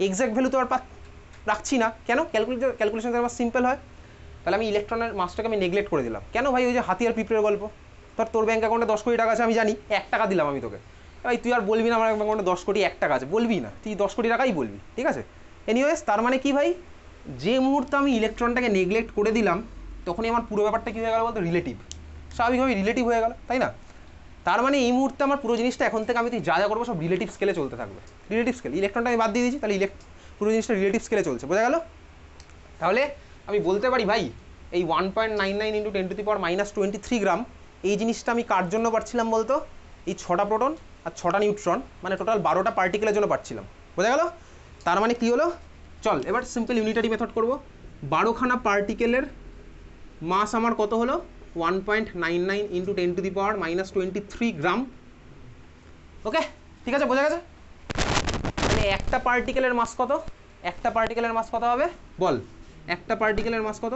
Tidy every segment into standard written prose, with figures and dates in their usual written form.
Exact value তো আর রাখছি না, কেন? ক্যালকুলেশন আমার সিম্পল হয়। তাহলে আমি ইলেকট্রনের মাসটাকে আমি নেগলেক্ট করে দিলাম। কেন ভাই? ওই যে হাতিয়ার পিঁপড়ের গল্প। ধর তোর ব্যাঙ্ক অ্যাকাউন্টে 10 কোটি টাকা আছে, আমি জানি 1 টাকা দিলাম আমি তোকে, ভাই তুই আর বলবি না আমার ব্যাঙ্ক অ্যাকাউন্টে 10 কোটি 1 টাকা আছে, বলবি না, তুই 10 কোটি টাকাই বলবি, ঠিক আছে? এনিওয়েজ, তার মানে কি ভাই, যে মুহূর্তে আমি ইলেকট্রনটাকে নেগলেক্ট করে দিলাম তখনই আমার পুরো ব্যাপারটা কী হয়ে গেল বলতো? রিলেটিভ, স্বাভাবিকভাবে রিলেটিভ হয়ে গেল, তাই না? তার মানে এই মুহূর্তে আমার পুরো জিনিসটা এখন থেকে আমি তুই যা যা করবো সব রিলেটিভ স্কেলে চলতে থাকবে। রিলেটিভ স্কেল, ইলেকট্রনটা আমি বাদ দিয়ে দিয়েছি, তাহলে পুরো জিনিসটা রিলেটিভ স্কেলে চলছে, বোঝা গেল? তাহলে আমি বলতে পারি ভাই এই 1.99 × 10⁻23 গ্রাম এই জিনিসটা আমি কার জন্য পাচ্ছিলাম বলতো? এই 6টা প্রোটন আর 6টা নিউট্রন, মানে টোটাল 12টা পার্টিকেলের জন্য পাচ্ছিলাম, বোঝা গেল? তার মানে কী হলো? চল এবার সিম্পল ইউনিটারি মেথড করবো। 12খানা পার্টিকেলের মাস আমার কত হলো? 1.99 × 10⁻23 গ্রাম। ওকে, ঠিক আছে, বোঝা গেছে? মানে একটা পার্টিকেলের মাস কত? একটা পার্টিকেলের মাস কত হবে বল? একটা পার্টিকেলের মাস কত?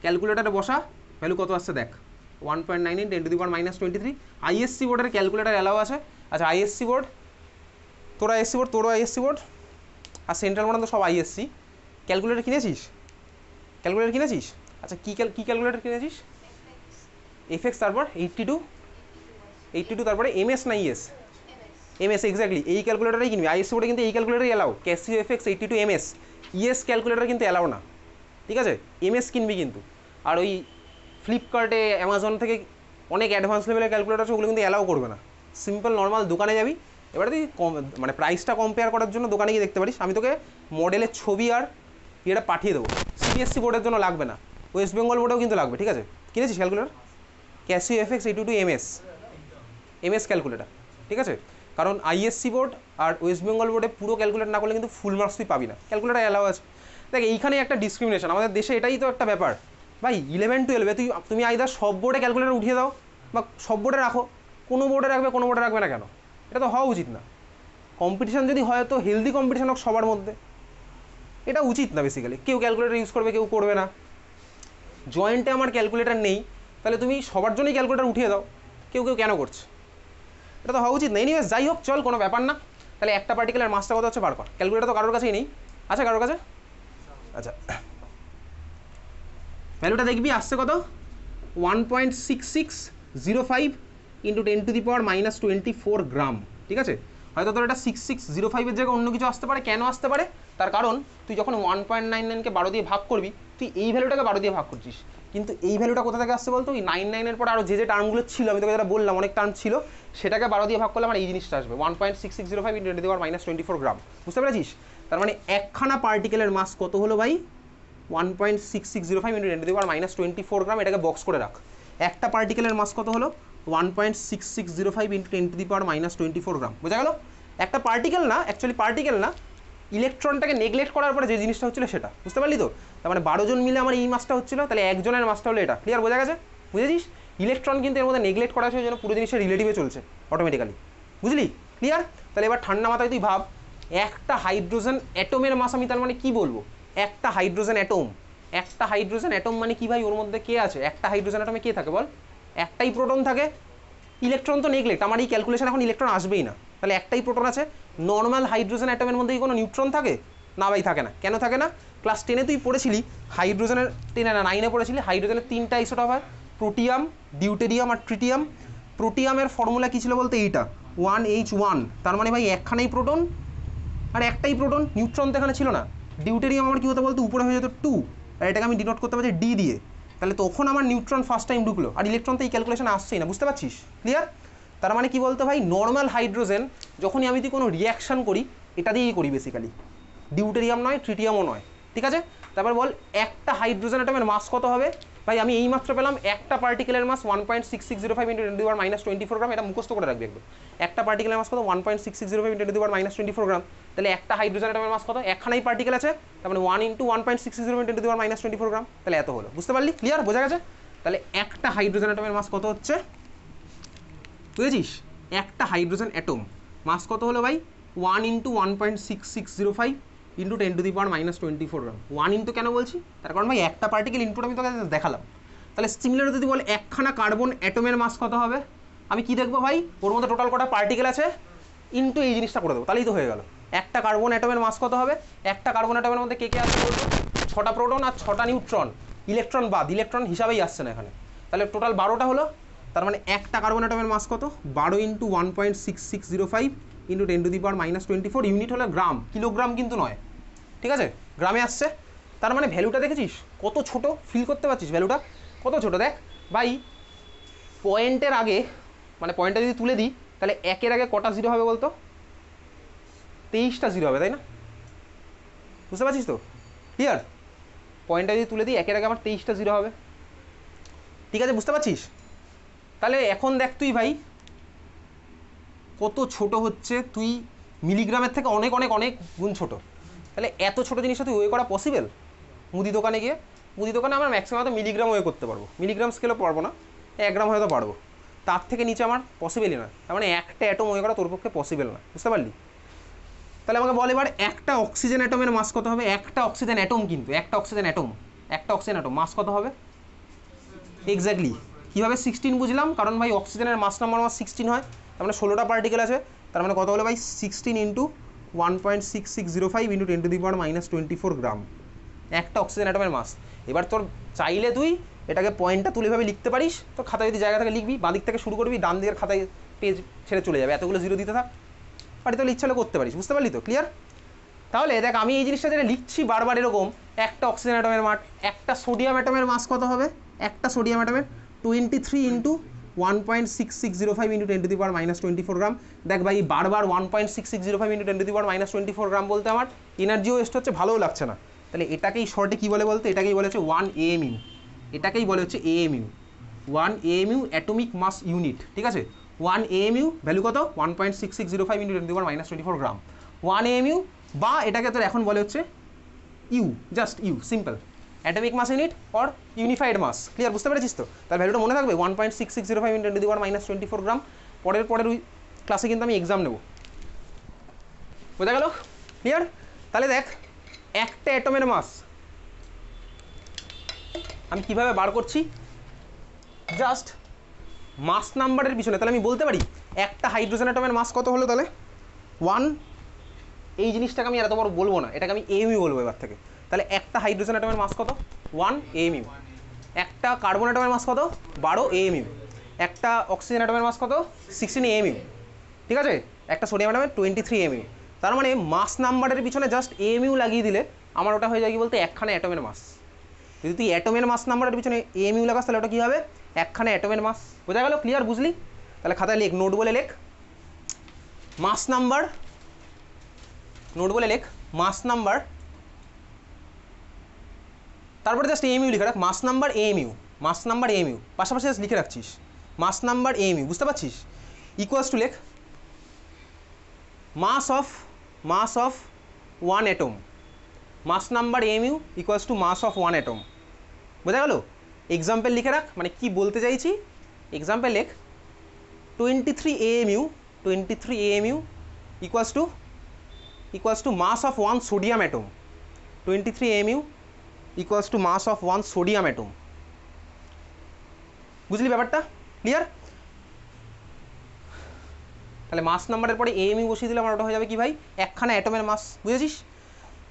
ক্যালকুলেটারে বসা, ভ্যালু কত আসছে দেখ। 1.99 × 10⁻23। আইএসসি বোর্ডের ক্যালকুলেটার অ্যালাউ আছে। আচ্ছা, আইএসসি বোর্ড, তোরা আইএসসি বোর্ড, তোরও আইএসসি বোর্ড, আর সেন্ট্রাল বোর্ড তো সব আইএসসি। ক্যালকুলেটার কিনেছিস? ক্যালকুলেটার কিনেছিস? আচ্ছা, কী ক্যালকুলেটার কিনেছিস? এফএক্স, তারপর 82, তারপরে এমএস না ইএস? MS, exactly. এই ক্যালকুলেটারই কিনবি। আইএসসি বোর্ডে কিন্তু এই ক্যালকুলেটারই allow, Casio FX 82 MS. ES calculator কিন্তু অ্যালাউ না, ঠিক আছে? এমএস কিনবি কিন্তু। আর ওই ফ্লিপকার্টে, অ্যামাজন থেকে অনেক অ্যাডভান্স লেভেলের ক্যালকুলেটার আছে, ওগুলো কিন্তু অ্যালাউ করবে না। সিম্পল নর্মাল দোকানে যাবি, এবারে তুই মানে প্রাইসটা কম্পেয়ার করার জন্য দোকানে গিয়ে দেখতে পারিস। আমি তোকে মডেলের ছবি আর এটা পাঠিয়ে দেবো। সিবিএসসি বোর্ডের জন্য লাগবে না, ওয়েস্ট বেঙ্গল বোর্ডেও কিন্তু লাগবে, ঠিক আছে? কিনেছিস calculator? Casio FX 82 MS calculator, ঠিক আছে? কারণ আইএসসি বোর্ড আর ওয়েস্ট বেঙ্গল বোর্ডে পুরো ক্যালকুলেট না করলে কিন্তু ফুল মার্কস তুই পাবি না। ক্যালকুলেটার অ্যালাউ আছে। দেখ, এইখানে একটা ডিসক্রিমিনেশন আমাদের দেশে, এটাই তো একটা ব্যাপার ভাই। 11-12-এ তুমি আইদার সব বোর্ডে ক্যালকুলেটার উঠিয়ে দাও বা সব বোর্ডে রাখো, কোনো বোর্ডে রাখবে কোনো বোর্ডে রাখবে না, কেন? এটা তো হওয়া উচিত না। কম্পিটিশন যদি হয় তো হেলদি কম্পিটিশন হোক সবার মধ্যে, এটা উচিত না। বেসিক্যালি কেউ ক্যালকুলেটার ইউজ করবে, কেউ করবে না। জয়েন্টে আমার ক্যালকুলেটার নেই, তাহলে তুমি সবার জন্যই ক্যালকুলেটার উঠিয়ে দাও, কেউ কেন করছে? এটা তো হওয়া উচিত না। এনিওয়েজ, যাই হোক, চল, কোনো ব্যাপার না। তাহলে একটা পার্টিকেলের মাসটা কত হচ্ছে বার কর। ক্যালকুলেটার তো কারোর কাছেই নেই, আচ্ছা কারোর কাছে? আচ্ছা, ভ্যালুটা দেখবি আসছে কত? 1.6605 × 10⁻24 গ্রাম, ঠিক আছে? হয়তো তোর এটা 6605-এর জায়গায় অন্য কিছু আসতে পারে। কেন আসতে পারে? তার কারণ তুই যখন 1.99-কে 12 দিয়ে ভাগ করবি, তুই এই ভ্যালুটাকে 12 দিয়ে ভাগ করছিস, কিন্তু এই ভ্যালুটা কোথা থেকে আসছে বলতো? ওই 99-এর পর আরও যে টার্মগুলো ছিল, আমি তোকে যেটা বললাম অনেক টার্ম ছিল, সেটাকে 12 দিয়ে ভাগ করলে আমার এই জিনিসটা আসবে 1.6605 × 10⁻24 গ্রাম। বুঝতে পেরেছিস? তার মানে একখানা পার্টিকেলের মাস কত হলো ভাই? 1.6605 × 10⁻24 গ্রাম। এটাকে বক্স করে রাখ। একটা পার্টিকেলের মাস কত হলো? 1.6605 × 10⁻24 গ্রাম। বোঝা গেল? একটা পার্টিকেল না, অ্যাকচুয়ালি পার্টিকেল না, ইলেকট্রনটাকে নেগলেক্ট করার পরে যে জিনিসটা হচ্ছিল সেটা। বুঝতে পারলি তো? তার মানে 12 জন মিলে আমার এই মাসটা হচ্ছিল, তাহলে একজনের মাসটা হলো এটা। ক্লিয়ার? বোঝা গেছে? বুঝেছিস? ইলেকট্রন কিন্তু এর মধ্যে নেগলেক্ট করা হয়েছে, জন্য পুরো জিনিসটা রিলেটিভে চলছে অটোমেটিক্যালি। বুঝলি? ক্লিয়ার? তাহলে এবার ঠান্ডা মাথায় তুই ভাব, একটা হাইড্রোজেন অ্যাটমের মাস আমি তার মানে কি বলবো? একটা হাইড্রোজেন অ্যাটম। একটা হাইড্রোজেন অ্যাটম মানে কি ভাই? ওর মধ্যে কে আছে? একটা হাইড্রোজেন অ্যাটমে কে থাকে বল? একটাই প্রোটন থাকে। ইলেকট্রন তো নেগলেক্ট, আমার এই ক্যালকুলেশন এখন ইলেকট্রন আসবেই না, তাহলে একটাই প্রোটন আছে। নর্মাল হাইড্রোজেন অ্যাটমের মধ্যে কি কোনো নিউট্রন থাকে? না ভাই, থাকে না। কেন থাকে না? ক্লাস 10-এ তুই পড়েছিলি হাইড্রোজেনের, 10 না 9-এ পড়েছিলি হাইড্রোজেনের 3টা আইসোটোপ হয়, প্রোটিয়াম, ডিউটেরিয়াম আর ট্রিটিয়াম। প্রোটিয়ামের ফর্মুলা কী ছিল বলতে? এইটা 1H1। তার মানে ভাই একখানেই প্রোটন আর একটাই প্রোটন, নিউট্রন তো এখানে ছিল না। ডিউটেরিয়াম আমার কী হতো বলতো? উপরে হয়ে যেত 2, আর এটাকে আমি ডিনোট করতে পারছি ডি দিয়ে। তাহলে তখন আমার নিউট্রন ফার্স্ট টাইম ঢুকলো, আর ইলেকট্রন তো এই ক্যালকুলেশনে আসছেই না। বুঝতে পারছিস? ক্লিয়ার? তার মানে কি বলতো ভাই, নর্মাল হাইড্রোজেন যখনই আমি কোনো রিয়াকশান করি এটা দিয়েই করি বেসিক্যালি, ডিউটেরিয়াম নয়, ট্রিটিয়ামও নয়, ঠিক আছে? তারপর বল একটা হাইড্রোজেন অ্যাটমের মাস কত হবে? ভাই আমি এইমাত্র পেলাম একটা পার্টিকেলের মাস 1.6605 × 10⁻24 গ্রাম। এটা মুখস্থ করে রাখবি একবার। একটা পার্টিকেলের মাস কত? 1.6605 × 10⁻24 গ্রাম। তাহলে একটা হাইড্রোজেন অ্যাটমের মাস কত? একখানাই পার্টিকেল আছে, তার মানে 1 × 1.6605 × 10⁻24 গ্রাম। তাহলে এত হলো। বুঝতে পারলি? ক্লিয়ার? বোঝা গেছে? তাহলে একটা হাইড্রোজেন অ্যাটমের মাস কত হচ্ছে? বুঝেছিস? একটা হাইড্রোজেন অ্যাটম মাস কত হলো ভাই? 1 × 1.6605 × 10⁻24 গ্রাম। 1 ইন্টু কেন বলছি? তার কারণ ভাই একটা পার্টিকেল ইনপুট আমি তোকে দেখালাম। তাহলে সিমিলার যদি বল একখানা কার্বন অ্যাটমের মাস কত হবে? আমি কি দেখবো ভাই? ওর মধ্যে টোটাল কটা পার্টিকেল আছে? ইন্টু এই জিনিসটা করে দেবো, তাহলেই তো হয়ে গেল। একটা কার্বন অ্যাটমের মাস কত হবে? একটা কার্বন অ্যাটমের মধ্যে কে কে আছে বলতো? 6টা প্রোটন আর 6টা নিউট্রন, ইলেকট্রন বাদ, ইলেকট্রন হিসাবেই আসছে না এখানে। তাহলে টোটাল 12টা হলো। তার মানে একটা কার্বন অ্যাটমের মাস কত? 12 ইন্টু 1.6605 ইন্টু 10⁻24 ইউনিট হলো গ্রাম, কিলোগ্রাম কিন্তু নয়, ঠিক আছে, গ্রামে আসছে। তার মানে ভ্যালুটা দেখেছিস কত ছোট, ফিল করতে পারছিস ভ্যালুটা কত ছোট? দেখ ভাই, পয়েন্টের আগে মানে পয়েন্টটা যদি তুলে দিই তাহলে একের আগে কটা জিরো হবে বলতো? 23টা জিরো হবে, তাই না? বুঝতে পারছিস তো? ক্লিয়ার? পয়েন্টটা যদি তুলে দিই একের আগে আমার 23টা জিরো হবে, ঠিক আছে, বুঝতে পারছিস? তাহলে এখন দেখ তুই ভাই কত ছোট হচ্ছে, তুই মিলিগ্রামের থেকে অনেক অনেক অনেক গুণ ছোট। তাহলে এত ছোট জিনিসটা তুই ওয়ে করা পসিবল? মুদি দোকানে গিয়ে, মুদি দোকানে আমরা ম্যাক্সিমাম হয়তো মিলিগ্রাম ওয়ে করতে পারবো, মিলিগ্রাম স্কেলও পারবো না, 1 গ্রাম হয়তো পারবো, তার থেকে নিচে আমার পসিবলই না। তার মানে একটা অ্যাটম ওয়ে করা তোর পক্ষে পসিবল না, বুঝতে পারলি? তাহলে আমাকে বল এবার একটা অক্সিজেন অ্যাটমের মাস কত হবে? একটা অক্সিজেন অ্যাটম, কিন্তু একটা অক্সিজেন অ্যাটম, একটা অক্সিজেন অ্যাটম মাস কত হবে? এক্স্যাক্টলি কীভাবে 16 বুঝলাম? কারণ ভাই অক্সিজেনের মাস নাম্বার আমার 16 হয়, তার মানে 16টা পার্টিকেল আছে, তার মানে কত হলো ভাই? 16 ইন্টু 1.6605 ইন্টু 10⁻24 গ্রাম একটা অক্সিজেন অ্যাটমের মাস। এবার তোর চাইলে তুই এটাকে পয়েন্টটা তুলেভাবে লিখতে পারিস, তো খাতায় যদি জায়গা থেকে লিখবি, বাঁ দিক থেকে শুরু করবি, ডান দিকের খাতায় পেজ ছেড়ে চলে যাবে, এতগুলো জিরো দিতে থাক, বাড়ি তাহলে ইচ্ছা হলে করতে পারিস, বুঝতে পারলি তো? ক্লিয়ার? তাহলে দেখ আমি এই জিনিসটা যেটা লিখছি বারবার এরকম, একটা অক্সিজেন অ্যাটমের মাস, একটা সোডিয়াম অ্যাটমের মাস কত হবে? একটা সোডিয়াম অ্যাটমের 23 ইন্টু 1.6605 ইন্টু 10⁻24 গ্রাম। দেখ ভাই বারবার 1.6605 ইন্টু 10⁻24 গ্রাম বলতে আমার এনার্জিও ওয়েস্ট হচ্ছে, ভালোও লাগছে না। তাহলে এটাকেই শর্টে কী বলে বলতে? এটাকেই বলে হচ্ছে 1 AMU, এটাকেই বলে হচ্ছে AMU, 1 AMU atomic mass unit, ঠিক আছে? 1 AMU ভ্যালু কত? 1.6605 ইন্টু 10⁻24 গ্রাম, 1 AMU, বা এটাকে তোর এখন বলে হচ্ছে U, just U, simple atomic mass unit or unified mass. Clear? বুঝতে পেরেছিস তো? তার ভ্যালুটা মনে থাকবে 1.6605 ইন্টু 10⁻24 গ্রাম। পরের ওই ক্লাসে কিন্তু আমি এক্সাম নেব, বোঝা গেল? ক্লিয়ার? তাহলে দেখ একটা অ্যাটমের মাস আমি কিভাবে বার করছি, জাস্ট মাস নাম্বারের পিছনে। তাহলে আমি বলতে পারি একটা হাইড্রোজেন অ্যাটমের মাস কত হলো? তাহলে 1, এই জিনিসটাকে আমি এত বড় বলবো না, এটাকে আমি AMU বলবো এবার থেকে। তাহলে একটা হাইড্রোজেন অ্যাটমের মাস কত? 1 AMU। একটা কার্বন অ্যাটমের মাস কত? 12 AMU। একটা অক্সিজেন অ্যাটমের মাস কত? 16 AMU, ঠিক আছে? একটা সোডিয়াম অ্যাটমের 23 AMU। তার মানে মাস নাম্বারের পিছনে জাস্ট AMU লাগিয়ে দিলে আমার ওটা হয়ে যায় কি বলতে? একখানে অ্যাটমের মাস। যদি তুই অ্যাটমের মাস নাম্বারের পিছনে AMU লাগাস তাহলে ওটা কী হবে? একখানে অ্যাটমের মাস। বোঝা গেল? ক্লিয়ার? বুঝলি? তাহলে খাতায় লেখ, নোট বলে লেখ মাস নাম্বার, নোট বলে লেখ মাস নাম্বার, তারপরে জাস্ট AMU লিখে রাখ, মাস নাম্বার AMU, মাস নাম্বার AMU পাশাপাশি জাস্ট লিখে রাখছিস মাস নাম্বার AMU, বুঝতে পারছিস? ইকুয়ালস টু লেখ mass of 1 atom, mass number AMU equals to mass of 1 atom. বোঝা গেল? এক্সাম্পল লিখে রাখ, মানে কি বলতে চাইছি এক্সাম্পল লেখ 23 AMU equals to mass of 1 sodium atom, 23 AMU equals to mass of 1 sodium atom। বুঝলি ব্যাপারটা? ক্লিয়ার? তাহলে মাস নাম্বারের পরে AMU বসিয়ে দিলে আমার ওটা হয়ে যাবে কি ভাই? একখানা অ্যাটমের মাস। বুঝেছিস?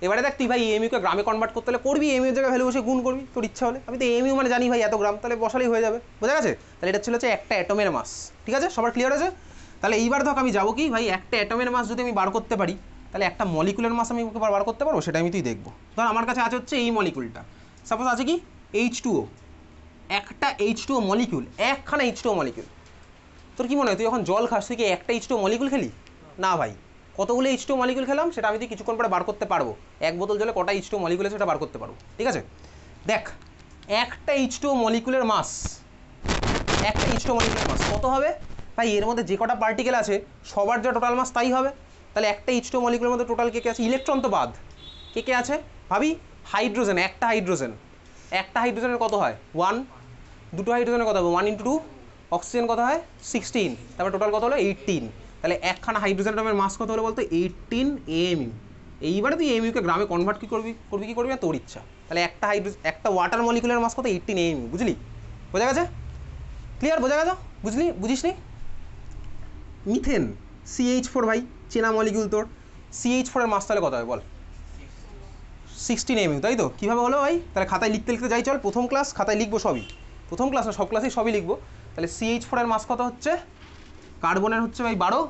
এবারে দেখ তুই ভাই AMUকে গ্রামে কনভার্ট করতে হলে করবি, AMU এর জায়গায় ভ্যালু বসে গুণ করবি তোর ইচ্ছা হলে। আমি তো AMU মানে জানি ভাই এত গ্রাম, তাহলে বসালেই হয়ে যাবে। বোঝা গেছে? তাহলে এটা ছিল হচ্ছে একটা অ্যাটমের মাস, ঠিক আছে? সবার ক্লিয়ার আছে? তাহলে এইবার ধর আমি যাবো কি ভাই, একটা অ্যাটমের মাস যদি আমি বার করতে পারি তাহলে একটা মলিকুলের মাস আমি বার করতে পারবো, সেটা আমি তুই দেখবো। ধর আমার কাছে আছে হচ্ছে এই মলিকুলটা, সাপোজ আছে কি H2O, একটা H2O মলিকুল, একখানা H2O মলিকুল। তোর কি মনে হয় তুই যখন জল খাস তুই কি একটা H2O মলিকুল খেলি? না ভাই, কতগুলো H2O মলিকুল খেলাম সেটা আমি তুই কিছুক্ষণ পরে বার করতে পারবো। এক বোতল জলে কটা H2O মলিকুল আছে সেটা বার করতে পারবো, ঠিক আছে? দেখ একটা H2O মলিকুলের মাস, একটা H2O মলিকুলের মাস কত হবে ভাই? এর মধ্যে যে কটা পার্টিকেল আছে সবার যা টোটাল মাস তাই হবে। তাহলে একটা H2O মলিকুলের মধ্যে টোটাল কে কে আছে? ইলেকট্রন তো বাদ, কে কে আছে ভাবি? হাইড্রোজেন, একটা হাইড্রোজেনের কত হয়? 1, দুটো হাইড্রোজেনের কত হবে? 1 × 2। অক্সিজেন কত হয়? 16, তারপরে টোটাল কত হলো? 18। তাহলে একখানা হাইড্রোজেন অ্যাটমের মাস কত হলো বলতো? 18 AMU। এইবারে তুই AMUকে গ্রামে কনভার্ট করবি না তোর ইচ্ছা। তাহলে একটা ওয়াটার মলিকুলের মাস কত? 18 AMU। বুঝলি? বোঝা গেছে? ক্লিয়ার? বোঝা গেছে? বুঝিস নি? মিথেন, CH4 ভাই চেনা মলিকিউল তোর, CH4 এর মাস তাহলে কত হবে বল? 16 mu, তাই তো? কীভাবে হলো ভাই? তাহলে খাতায় লিখতে লিখতে যাই, চল প্রথম ক্লাস খাতায় লিখবো সবই, প্রথম ক্লাস না সব ক্লাসেই সবই লিখবো। তাহলে CH4 এর মাস কত হচ্ছে? কার্বনের হচ্ছে ভাই 12,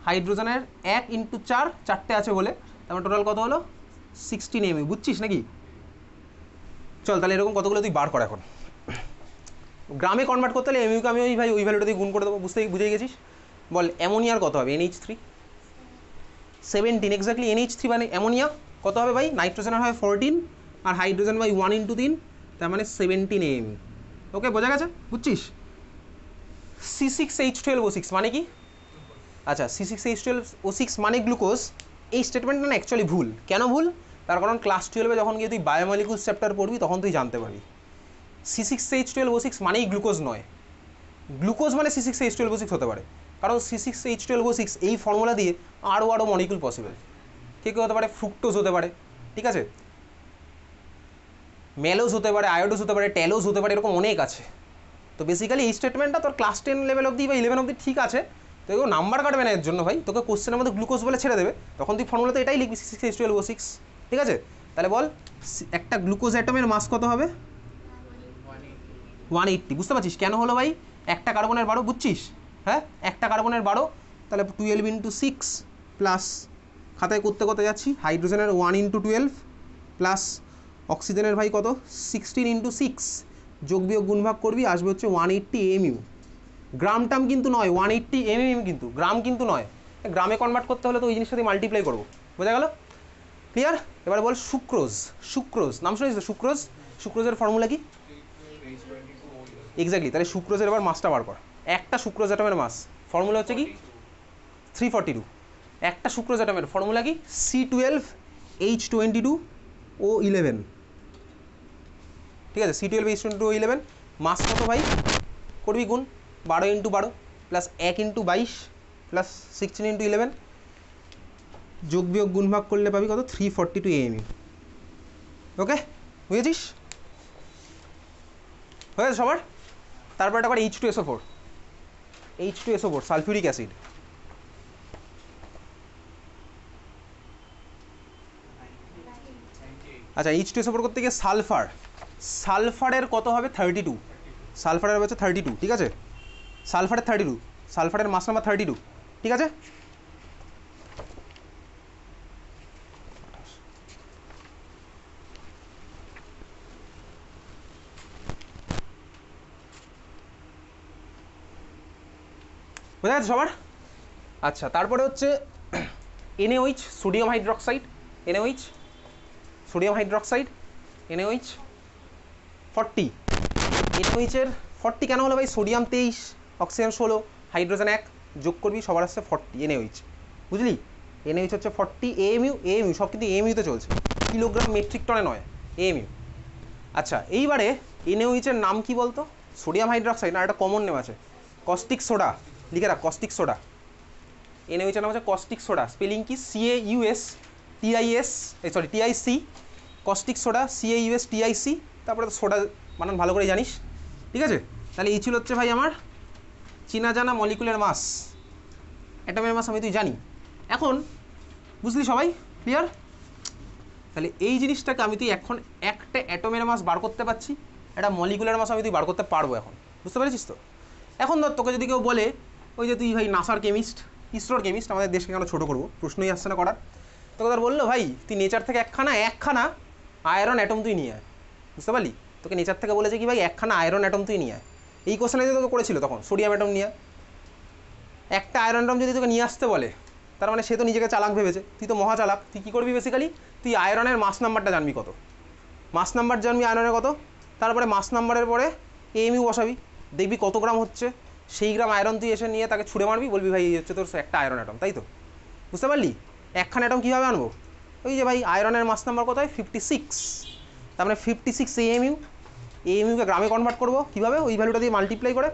হাইড্রোজেনের 1 × 4, চারটে আছে বলে, তারপর টোটাল কত হলো? 16 mu, বুঝছিস নাকি? চল তাহলে এরকম কতগুলো তুই বার কর এখন। গ্রামে কনভার্ট করতে হলে এমইউকে আমি ওই ভাই ওই ভ্যালুটা দিয়ে গুণ করে দেবো, বুঝে গেছিস? বল অ্যামোনিয়ার কত হবে? NH3 17, এক্স্যাক্টলি NH3 মানে অ্যামোনিয়া কত হবে ভাই? নাইট্রোজেনের হয় 14 আর হাইড্রোজেন বাই 1 × 3, তার মানে 17 mu। ওকে, বোঝা গেছে? বুঝছিস? C6H12O6 মানে কি? আচ্ছা, C6H12O6 মানে গ্লুকোজ, এই স্টেটমেন্টটা না অ্যাকচুয়ালি ভুল। কেন ভুল? তার কারণ ক্লাস 12-এ যখন গিয়ে তুই বায়োমলিকুলস চ্যাপ্টার পড়বি তখন তুই জানতে পারবি C6H12O6 মানেই গ্লুকোজ নয়। গ্লুকোজ মানে C6H12O6 হতে পারে, কারণ C6H12O6 এই ফর্মুলা দিয়ে আরও মলিকুল পসিবল। কে হতে পারে? ফ্রুক্টোজ হতে পারে, ঠিক আছে, মেলোজ হতে পারে, আয়োডোজ হতে পারে, ট্যালোজ হতে পারে, এরকম অনেক আছে। তো বেসিক্যালি এই স্টেটমেন্টটা তোর ক্লাস 10 লেভেল অবধি বা 11 অবধি ঠিক আছে, তো এগুলো নাম্বার কাটবে না এর জন্য ভাই, তোকে কোশ্চেনের মধ্যে গ্লুকোজ বলে ছেড়ে দেবে, তখন তুই ফর্মুলাতে এটাই লিখবি C6H12O6, ঠিক আছে? তাহলে বল একটা গ্লুকোজ অ্যাটমের মাস কত হবে? 180। বুঝতে পারছিস কেন হলো ভাই? একটা কার্বনের 12, বুঝছিস? হ্যাঁ, একটা কার্বনের 12, তাহলে 12 × 6 প্লাস, খাতায় করতে যাচ্ছি, হাইড্রোজেনের 1 × 12 প্লাস অক্সিজেনের ভাই কত? 16 × 6, যোগ বিয়োগ গুণভাগ করবি, আসবে হচ্ছে 180 mu। গ্রাম টার্ম কিন্তু নয়, 180 mm কিন্তু, গ্রাম কিন্তু নয়। গ্রামে কনভার্ট করতে হলে তো ওই জিনিসটা দিয়ে মাল্টিপ্লাই করবো, বোঝা গেল? ক্লিয়ার? এবার বল সুক্রোজ, নাম শুনেছিস তো? সুক্রোজের ফর্মুলা কি? এক্স্যাক্টলি, তাহলে সুক্রোজের এবার মাসটা বার কর। একটা সুক্রোজ অ্যাটমের মাস ফর্মুলা হচ্ছে কি? 342। একটা সুক্রোজ অ্যাটমের ফর্মুলা কি? C12H22O11, ঠিক আছে? C12H22O11, মাস কত ভাই? করবি গুণ 12 × 12 প্লাস 1 × 22 প্লাস 16 × 11, যোগ বিয়োগ গুণভাগ করলে পাবি কত? 342 AMU। ওকে, বুঝেছিস? হয়ে গেছে সবার? তারপর এটা আবার H2SO4 সালফিউরিক অ্যাসিড। আচ্ছা, H2SO4 করতে গিয়ে সালফারের কত হবে? 32, সালফারের হচ্ছে 32, ঠিক আছে? সালফারের 32, সালফারের মাস নাম্বার 32, ঠিক আছে? বোঝা যাচ্ছে সবার? আচ্ছা, তারপরে হচ্ছে NaOH, sodium hydroxide, NaOH, sodium hydroxide, NaOH 40। NaOH এর 40 কেন হলো ভাই? সোডিয়াম 23, অক্সিজেন 16, হাইড্রোজেন 1, যোগ করবি সবার আসছে 40 NaOH, বুঝলি? NaOH হচ্ছে 40 AMU, সব কিন্তু AMU-তে চলছে, কিলোগ্রাম মেট্রিক টনে নয়, AMU। আচ্ছা, এইবারে NaOH এর নাম কি বলতো? সোডিয়াম হাইড্রক্সাইড না, একটা কমন নেম আছে, কস্টিক সোডা, লিখে রাখ, কস্টিক সোডা। NaOH এর নাম হচ্ছে কস্টিক সোডা, স্পেলিং কি? TIC, কস্টিক সোডা, CAUSTIC, তারপরে তো সোডা বানান ভালো করে জানিস, ঠিক আছে? তাহলে এই ছিল হচ্ছে ভাই আমার চেনা জানা মলিকুলের মাস, অ্যাটমের মাস আমি তুই জানি। এখন বুঝলি সবাই? ক্লিয়ার? তাহলে এই জিনিসটাকে আমি তুই এখন একটা অ্যাটমের মাস বার করতে পারছি, একটা মলিকুলার মাস আমি তুই বার করতে পারবো এখন, বুঝতে পেরেছিস তো? এখন ধর তোকে যদি কেউ বলে ওই যে তুই ভাই নাসার কেমিস্ট, ইসরোর কেমিস্ট, আমাদের দেশকে কেন ছোটো করবো, প্রশ্নই আসছে না করার, তোকে ধর বললো ভাই তুই নেচার থেকে একখানা আয়রন অ্যাটম তুই নিয়ে আয়, বুঝতে পারলি? তোকে নেচার থেকে বলেছে কি ভাই একখানা আয়রন অ্যাটম তুই নিয়ে আয়, এই কোশ্চেনে যদি তোকে করেছিল তখন সোডিয়াম অ্যাটম নিয়ে একটা আয়রন অ্যাটম যদি তোকে নিয়ে আসতে বলে, তার মানে সে তো নিজেকে চালাক ভেবেছে, তুই তো মহা চালাক। তুই কী করবি বেসিক্যালি? তুই আয়রনের মাস নাম্বারটা জানবি কত, মাস নাম্বার জানবি আয়রনের কত, তারপরে মাস নাম্বারের পরে AMU বসাবি, দেখবি কত গ্রাম হচ্ছে, সেই গ্রাম আয়রন তুই এসে নিয়ে তাকে ছুঁড়ে মারবি, বলবি ভাই এই হচ্ছে তোর একটা আয়রন অ্যাটম, তাই তো? বুঝতে পারলি? একখান অ্যাটম কীভাবে আনবো? ওই যে ভাই আয়রনের মাস নাম্বার কত হয়? 56, তার মানে 56 AMUকে গ্রামে কনভার্ট করবো কীভাবে? ওই ভ্যালুটা দিয়ে মাল্টিপ্লাই করে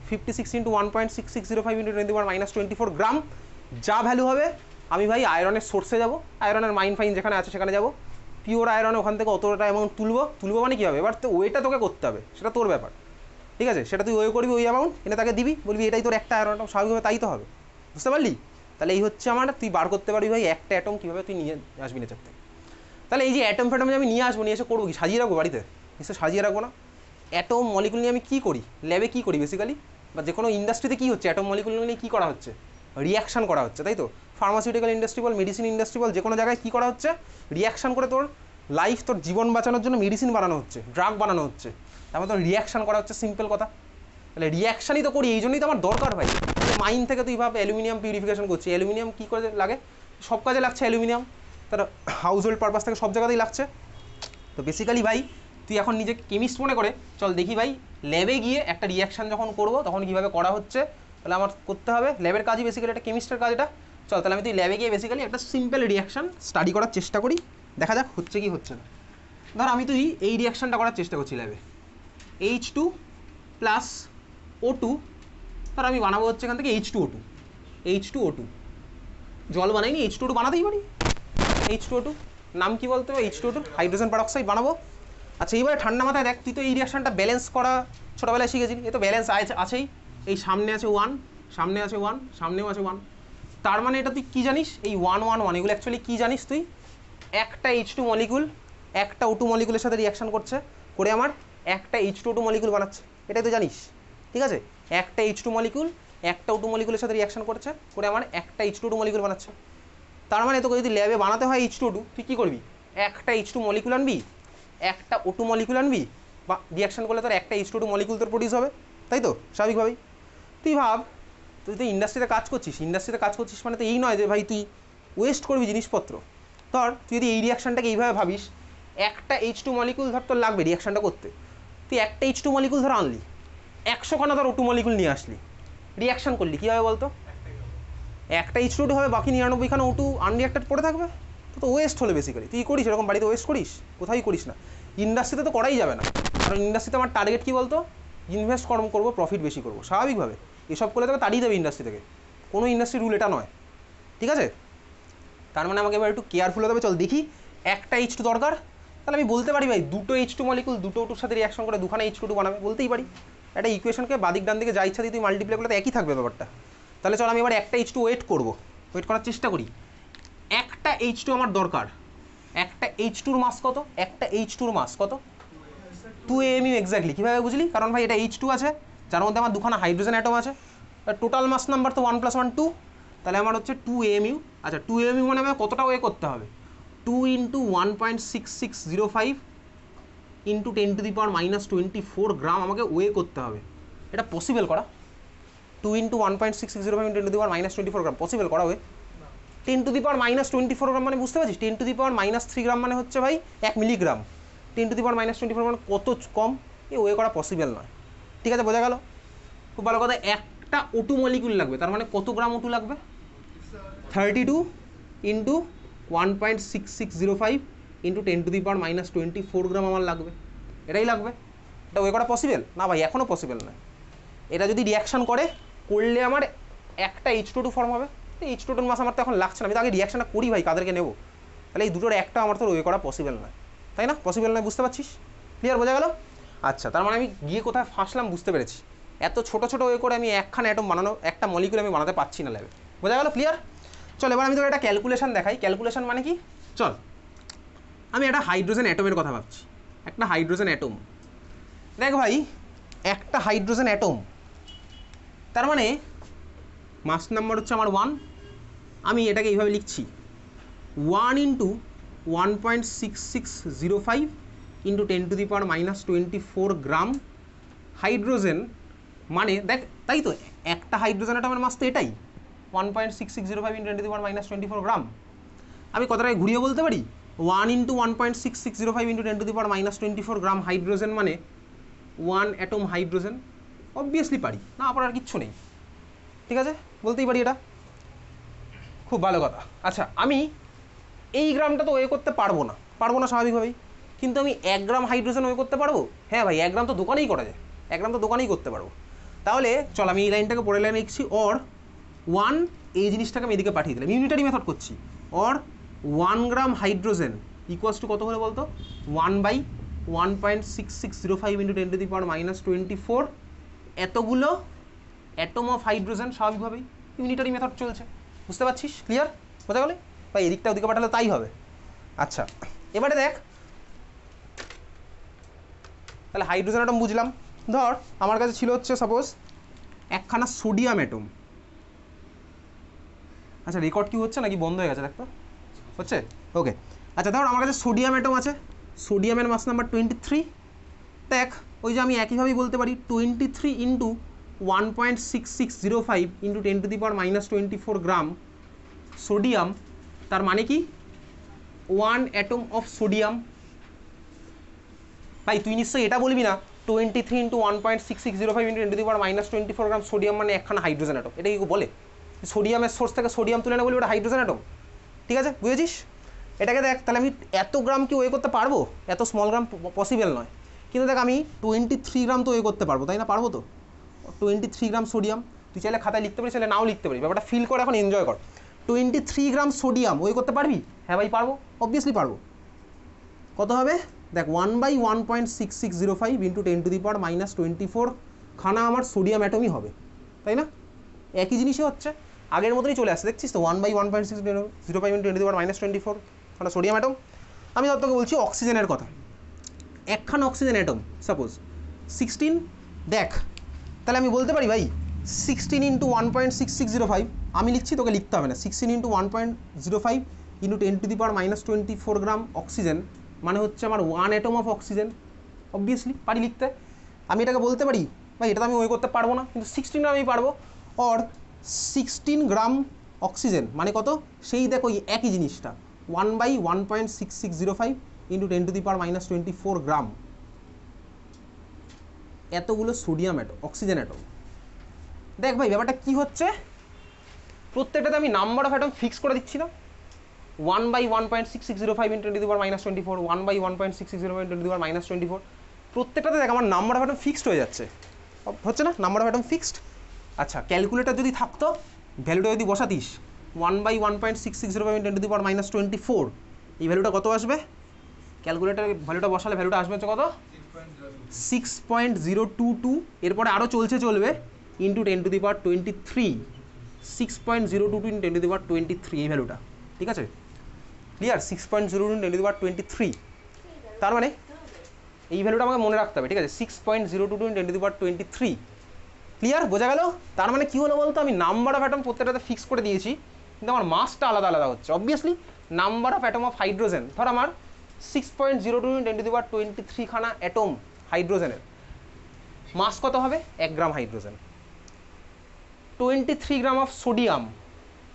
56 × 1.6605 × 10⁻24 গ্রাম, যা ভ্যালু হবে আমি ভাই আয়রনের সোর্সে যাব, আয়রনের মাইন ফাইন যেখানে আছে সেখানে যাব, পিওর আয়রনে ওখান থেকে অতটা অ্যামাউন্ট তুলবো মানে কী হবে? এবার তো ওয়েটা তোকে করতে হবে, সেটা তোর ব্যাপার, ঠিক আছে? সেটা তুই ওয়ে করবি, ওই অ্যামাউন্ট এনে তাকে দিবি, বলবি এটাই তোর একটা আয়রন, স্বাভাবিকভাবে তাই তো হবে, বুঝতে পারলি? তাহলে এই হচ্ছে আমার, তুই বার করতে পারবি ভাই একটা অ্যাটম কীভাবে তুই নিয়ে আসবি নেচার থেকে। তাহলে এই যে অ্যাটম ফ্যাটম যে আমি নিয়ে আসবো, নিয়ে এসে করবো কি, সাজিয়ে রাখবো বাড়িতে? নিশ্চয় সাজিয়ে রাখবো না। অ্যাটম মলিকুল নিয়ে আমি কী করি, ল্যাবে কী করি বেসিক্যালি, বা যে কোনো ইন্ডাস্ট্রিতে কী হচ্ছে, অ্যাটম মলিকুল নিয়ে কী করা হচ্ছে, রিয়াকশান করা হচ্ছে, তাই তো? ফার্মাসিউটিক্যাল ইন্ডাস্ট্রি বল, মেডিসিন ইন্ডাস্ট্রি বল, যে কোনো জায়গায় কী করা হচ্ছে, রিয়াকশান করে তোর লাইফ, তোর জীবন বাঁচানোর জন্য মেডিসিন বানানো হচ্ছে, ড্রাগ বানানো হচ্ছে, তারপর তোর রিয়াকশান করা হচ্ছে, সিম্পল কথা। তাহলে রিয়াকশানই তো করি, এই জন্যই তো আমার দরকার ভাই। মাইন থেকে তুই ভাব অ্যালুমিনিয়াম পিউরিফিকেশন করছি, অ্যালুমিনিয়াম কী করে লাগে, সব কাজে লাগছে অ্যালুমিনিয়াম, তার হাউস হোল্ড পারপাস থেকে সব জায়গাতেই লাগছে। তো বেসিক্যালি ভাই তুই এখন নিজেকে কেমিস্ট মনে করে চল দেখি ভাই, ল্যাবে গিয়ে একটা রিয়াকশান যখন করবো তখন কীভাবে করা হচ্ছে, তাহলে আমার করতে হবে ল্যাবের কাজই বেসিক্যালি একটা কেমিস্টের কাজ এটা। চল তাহলে আমি তুই ল্যাবে গিয়ে বেসিক্যালি একটা সিম্পল রিয়াকশান স্টাডি করার চেষ্টা করি, দেখা যাক হচ্ছে কি হচ্ছে না। ধর আমি তুই এই রিয়াকশানটা করার চেষ্টা করছি ল্যাবে, H2 প্লাস O2, ধর আমি বানাবো হচ্ছে এখান থেকে H2O2, H2O2 জল বানাইনি, H2O2 বানাতেই পারি। H2O2 নাম কি বলতে হবে, H2O2 হাইড্রোজেন পারঅক্সাইড বানাবো। আচ্ছা এইবারে ঠান্ডা মাথায় দেখ, তুই তো এই রিয়াকশানটা ব্যালেন্স করা ছোটোবেলায় শিখেছিলি, এ তো ব্যালেন্স আছেই, এই সামনে আছে 1, সামনে আছে 1, সামনেও আছে 1, তার মানে এটা তুই কী জানিস, এই 1 1 1 এগুলো অ্যাকচুয়ালি কী জানিস তুই, একটা H2 মলিকুল একটা O2 মলিকুলের সাথে রিয়াকশান করছে, করে আমার একটা H2O2 মলিকুল বানাচ্ছে, এটাই তো জানিস, ঠিক আছে? একটা H2 মলিকুল একটা O2 মলিকুলের সাথে রিয়াকশান করছে, করে আমার একটা H2O2 মলিকুল বানাচ্ছে। তার মানে তোকে যদি ল্যাবে বানাতে হয় H2O2, তুই কী করবি, একটা H2 মলিকুল আনবি, একটা O2 মলিকুল আনবি, বা রিয়াকশান করলে তোর একটা H2O2 মলিকুল তোর প্রডিউস হবে, তাই তো স্বাভাবিকভাবেই। তুই ভাব, তুই তো ইন্ডাস্ট্রিতে কাজ করছিস মানে তো এই নয় যে ভাই তুই ওয়েস্ট করবি জিনিসপত্র। ধর তুই যদি এই রিয়াকশানটাকে এইভাবে ভাবিস, একটা H2 মলিকুল ধর তোর লাগবে রিয়াকশানটা করতে, তুই একটা H2 মলিকুল ধর আনলি, 100 খানা ধর O2 মলিকুল নিয়ে আসলি, রিয়াকশান করলি, কী হবে বলতো? একটা H2O2 হবে, বাকি 99 খানা O2 আনরিয়াক্টেড পড়ে থাকবে, তো ওয়েস্ট হলে বেসিক্যালি। তুই করিস এরকম বাড়িতে ওয়েস্ট করিস? কোথায় করিস না। ইন্ডাস্ট্রিতে তো করাই যাবে না, কারণ ইন্ডাস্ট্রিতে আমার টার্গেট কী বলতো, ইনভেস্ট কম করবো, প্রফিট বেশি করবো, স্বাভাবিকভাবে এসব করলে তোকে তাড়িয়ে দেবে ইন্ডাস্ট্রি থেকে, কোনো ইন্ডাস্ট্রি রুল এটা নয়, ঠিক আছে? তার মানে আমাকে এবার একটু কেয়ারফুল হতে হবে। চল দেখি, একটা H2 দরকার, তাহলে আমি বলতে পারি ভাই দুটো H2 মলিকুল দুটো O2 সাথে রিয়াকশন করে দুখানা H2O2 বানাবে, বলতেই পারি। একটা ইকুয়েশনকে বাদিক ডান দিকে যা ইচ্ছা দিয়ে তুই মাল্টিপ্লাই করলে তো একই থাকবে ব্যাপারটা। তাহলে চল আমি এবার একটা H2 ওয়েট করার চেষ্টা করি। একটা H2 আমার দরকার, একটা H2-র মাস কত, একটা H2-র মাস কত, 2 AMU এক্স্যাক্টলি। কীভাবে বুঝলি? কারণ ভাই এটা H2 আছে, যার মধ্যে আমার দুখানা হাইড্রোজেন অ্যাটম আছে, টোটাল মাস নাম্বার তো 1 + 1 2, তাহলে আমার হচ্ছে 2 AMU। আচ্ছা 2 AMU মানে আমার কতটা ওয়ে করতে হবে, 2 × 1.6605 × 10⁻⁻24 গ্রাম আমাকে ওয়ে করতে হবে। এটা পসিবল করা? 2 × 1.6605 × 10⁻⁻24 গ্রাম পসিবল করা ওয়ে? 10⁻⁻24 গ্রাম মানে বুঝতে পারছিস, 10⁻³ গ্রাম মানে হচ্ছে ভাই 1 মিলিগ্রাম। 10⁻⁻24 মানে কত কম, এ ওয়ে করা পসিবল নয়। ঠিক আছে, বোঝা গেল? খুব ভালো কথা। একটা O2 মলিকুল লাগবে, তার মানে কত গ্রাম O2 লাগবে? 32 × 1.6605 × 10⁻⁻24 গ্রাম আমার লাগবে, এটাই লাগবে। এটা ওয়ে করা পসিবল না ভাই? এখনও পসিবল নয়। এটা যদি রিয়াকশান করলে আমার একটা H2O2 ফর্ম হবে। H2O2 মাস আমার তো এখন লাগছে না, আমি তো আগে রিয়াকশানটা করি ভাই, কাদেরকে নেবো? তাহলে এই দুটোর একটা আমার তো ওয়ে করা পসিবল নয়, তাই না? পসিবল নয়, বুঝতে পারছিস? ক্লিয়ার, বোঝা গেল? আচ্ছা, তার মানে আমি গিয়ে কোথায় ফাঁসলাম বুঝতে পেরেছি। এত ছোটো ছোটো ওয়ে করে আমি একখানা অ্যাটম বানানো, একটা মলিকুল আমি বানাতে পারছি না ল্যাবে, বোঝা গেল? ক্লিয়ার? চল এবার আমি তোর একটা ক্যালকুলেশন দেখাই। ক্যালকুলেশন মানে কি? চল আমি একটা হাইড্রোজেন অ্যাটমের কথা ভাবছি, একটা হাইড্রোজেন অ্যাটম। দেখ ভাই, একটা হাইড্রোজেন অ্যাটম, তার মানে মাস নাম্বার হচ্ছে আমার 1। আমি এটাকে এইভাবে লিখছি, 1 × 1.6605 × 10⁻⁻24 গ্রাম হাইড্রোজেন। মানে দেখ, তাই তো, একটা হাইড্রোজেন অ্যাটমের মাস তো এটাই, 1.6605 × 10⁻⁻24 গ্রাম। আমি কথাটাকে ঘুরিয়ে বলতে পারি, 1 × 1.6605 × 10⁻⁻24 গ্রাম হাইড্রোজেন মানে 1 অ্যাটম হাইড্রোজেন। অবভিয়াসলি পারি, না পারার কিচ্ছু নেই, ঠিক আছে, বলতেই পারি এটা। খুব ভালো কথা। আচ্ছা, আমি এই গ্রামটা তো ওয়ে করতে পারবো না স্বাভাবিকভাবেই, কিন্তু আমি 1 গ্রাম হাইড্রোজেন ওয়ে করতে পারবো। হ্যাঁ ভাই, 1 গ্রাম তো দোকানেই করা যায়, 1 গ্রাম তো দোকানেই করতে পারবো। তাহলে চল আমি এই লাইনটাকে পরের লাইনে লিখছি, অর 1, এই জিনিসটাকে আমি এদিকে পাঠিয়ে দিলাম, ইউনিটারি মেথড করছি। Or 1 gram hydrogen equals to কত হলে বলতো, 1/1.6605 × 10⁻⁻24 এতগুলো অ্যাটম অফ হাইড্রোজেন। স্বাভাবিকভাবেই ইউনিটারি মেথড চলছে, বুঝতে পারছিস? ক্লিয়ার? বোঝা গেল? বা এদিকটা ওদিকে পাঠালে তাই হবে। আচ্ছা, এবারে দেখ, তাহলে হাইড্রোজেন অ্যাটম বুঝলাম। ধর আমার কাছে ছিল হচ্ছে সাপোজ একখানা সোডিয়াম অ্যাটম। আচ্ছা, রেকর্ড কি হচ্ছে নাকি বন্ধ হয়ে গেছে? দেখতো হচ্ছে, ওকে। আচ্ছা, ধর আমার কাছে সোডিয়াম অ্যাটম আছে, সোডিয়ামের মাস নাম্বার 23। দেখ, ওই যে আমি একইভাবেই বলতে পারি 23 ইন্টু 1.6605 ইন্টু 10⁻⁻24 গ্রাম সোডিয়াম, তার মানে কি 1 অ্যাটম অফ সোডিয়াম। ভাই তুই নিশ্চয়ই এটা বলবি না 23 ইন্টু 1.6605 ইন্টু 10⁻⁻24 গ্রাম সোডিয়াম মানে একখানা হাইড্রোজেন অ্যাটম? এটা কি বলে? সোডিয়ামের সোর্স থেকে সোডিয়াম তুলে না বলবি ওটা হাইড্রোজেন অ্যাটম? ঠিক আছে, বুঝেছিস? এটাকে দেখ, তাহলে আমি এত গ্রাম কি ওয়ে করতে পারবো? এত স্মল গ্রাম পসিবল নয়, কিন্তু দেখ আমি 23 গ্রাম তো ওয়ে করতে পারবো, তাই না? পারবো তো? 23 গ্রাম সোডিয়াম, তুই চাইলে খাতায় লিখতে পারিস, চাইলে নাও লিখতে পারিস, ব্যাপারটা ফিল করে এখন এনজয় কর। 23 গ্রাম সোডিয়াম ওয়ে করতে পারবি? হ্যাঁ ভাই পারবো, অবভিয়াসলি পারবো। কত হবে দেখ, 1/1.6605 ইন্টু 10⁻⁻24 খানা আমার সোডিয়াম অ্যাটমই হবে, তাই না? একই জিনিসই হচ্ছে, আগের মতনই চলে আসছে, দেখছিস তো? 1/1.6605 ইন্টু 10⁻⁻24 খানা সোডিয়াম অ্যাটম। আমি ধর তোকে বলছি অক্সিজেনের কথা, একখানা অক্সিজেন অ্যাটম সাপোজ 16। দেখ, তাহলে আমি বলতে পারি ভাই 16 ইন্টু 1.6605, আমি লিখছি, তোকে লিখতে হবে না। 16 ইন্টু 1.05 ইন্টু 10⁻⁻24 গ্রাম অক্সিজেন মানে হচ্ছে আমার 1 অ্যাটম অফ অক্সিজেন। অবভিয়াসলি পারি লিখতে। আমি এটাকে বলতে পারি ভাই এটা তো আমি ওই করতে পারবো না, কিন্তু 16 আমি পারবো। অর 16 গ্রাম অক্সিজেন মানে কত? সেই দেখ ওই একই জিনিসটা 1/1.6605 ইন্টু 10⁻⁻24 গ্রাম এতগুলো সোডিয়াম অ্যাটম, অক্সিজেন অ্যাটম। দেখ ভাই ব্যাপারটা কি হচ্ছে, প্রত্যেকটাতে আমি নাম্বার অফ অ্যাটম ফিক্স করে দিচ্ছি না। 1/1.6605 ইন্টু 10⁻⁻24, 1/1.6605 ইন্টু 10⁻⁻24, প্রত্যেকটাতে দেখ আমার নাম্বার অফ অ্যাটম ফিক্সড হয়ে যাচ্ছে, হচ্ছে না? Number of atom fixed. আচ্ছা, ক্যালকুলেটর যদি থাকতো, ভ্যালুটা যদি বসাতিস 1/1.6605 ইন্টু 10⁻⁻24, এই ভ্যালুটা কত আসবে? ক্যালকুলেটার ভ্যালুটা বসালে ভ্যালুটা আসবে হচ্ছে কত? 6.022। এরপরে আরও চলবে ইন্টু 10⁻23, 6.022 ইন্টু 10⁻23 এই ভ্যালুটা, ঠিক আছে? ক্লিয়ার? 6.022 ইন্টু 10⁻23, তার মানে এই ভ্যালুটা আমাকে মনে রাখতে হবে, ঠিক আছে? 6.022 ইন্টু 10⁻23। ক্লিয়ার? বোঝা গেল? তার মানে কি হলো বলতো, আমি নাম্বার অফ অ্যাটম প্রত্যেকটাতে ফিক্স করে দিয়েছি, কিন্তু আমার মাসটা আলাদা আলাদা হচ্ছে। Obviously number of atom of hydrogen, ধর আমার 6.022 ইন্টু 10⁻23 খানা অ্যাটম হাইড্রোজেনের, মাস কত হবে? 1 গ্রাম হাইড্রোজেন। 23 গ্রাম অফ সোডিয়াম,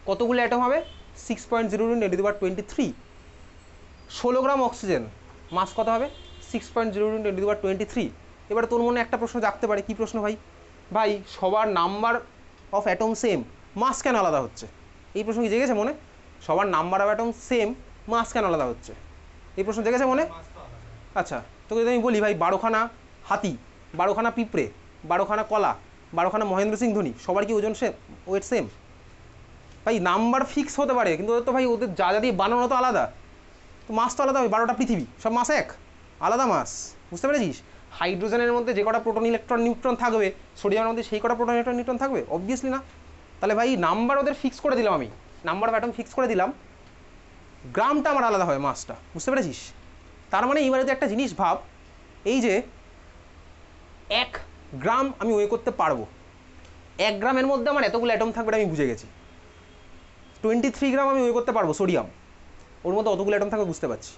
কতগুলো অ্যাটম হবে? 6.022 ইন্টু 10⁻23। 16 গ্রাম অক্সিজেন, মাস কত হবে? 6.022 ইন্টু 10⁻23। এবারে তোর মনে একটা প্রশ্ন জাগতে পারে, কি প্রশ্ন ভাই? ভাই সবার নাম্বার অফ অ্যাটম সেম, মাস কেন আলাদা হচ্ছে? এই প্রশ্ন কি জেগেছে মনে? সবার নাম্বার অফ অ্যাটম সেম, মাস কেন আলাদা হচ্ছে? এই প্রশ্ন জেগেছে মনে? আচ্ছা, তোকে যদি আমি বলি ভাই 12খানা হাতি, 12খানা পিঁপড়ে, 12খানা কলা, 12খানা মহেন্দ্র সিং ধোনি, সবার কি ওজন সেম, ওয়েট সেম? ভাই নাম্বার ফিক্স হতে পারে, কিন্তু ওদের তো ভাই ওদের যা যা দিয়ে বানানো তো আলাদা, তো মাস তো আলাদা হবে। 12টা পৃথিবী, সব মাস এক, আলাদা মাস। বুঝতে পেরেছিস? হাইড্রোজেনের মধ্যে যে কটা প্রোটন ইলেকট্রন নিউট্রন থাকবে, সোডিয়ামের মধ্যে সেই কটা প্রোটন ইলেকট্রন নিউট্রন থাকবে? অবভিয়াসলি না। তাহলে ভাই নাম্বার ওদের ফিক্স করে দিলাম, আমি নাম্বার অফ অ্যাটম ফিক্স করে দিলাম, গ্রামটা আমার আলাদা হয়, মাসটা। বুঝতে পেরেছিস? তার মানে এইবারে তুই একটা জিনিস ভাব, এই যে 1 গ্রাম আমি ওয়ে করতে পারবো, 1 গ্রামের মধ্যে আমার এতগুলো অ্যাটম থাকবে, আমি বুঝে গেছি। 23 গ্রাম আমি ওয়ে করতে পারবো সোডিয়াম, ওর মধ্যে অতগুলো অ্যাটম থাকবে বুঝতে পারছি,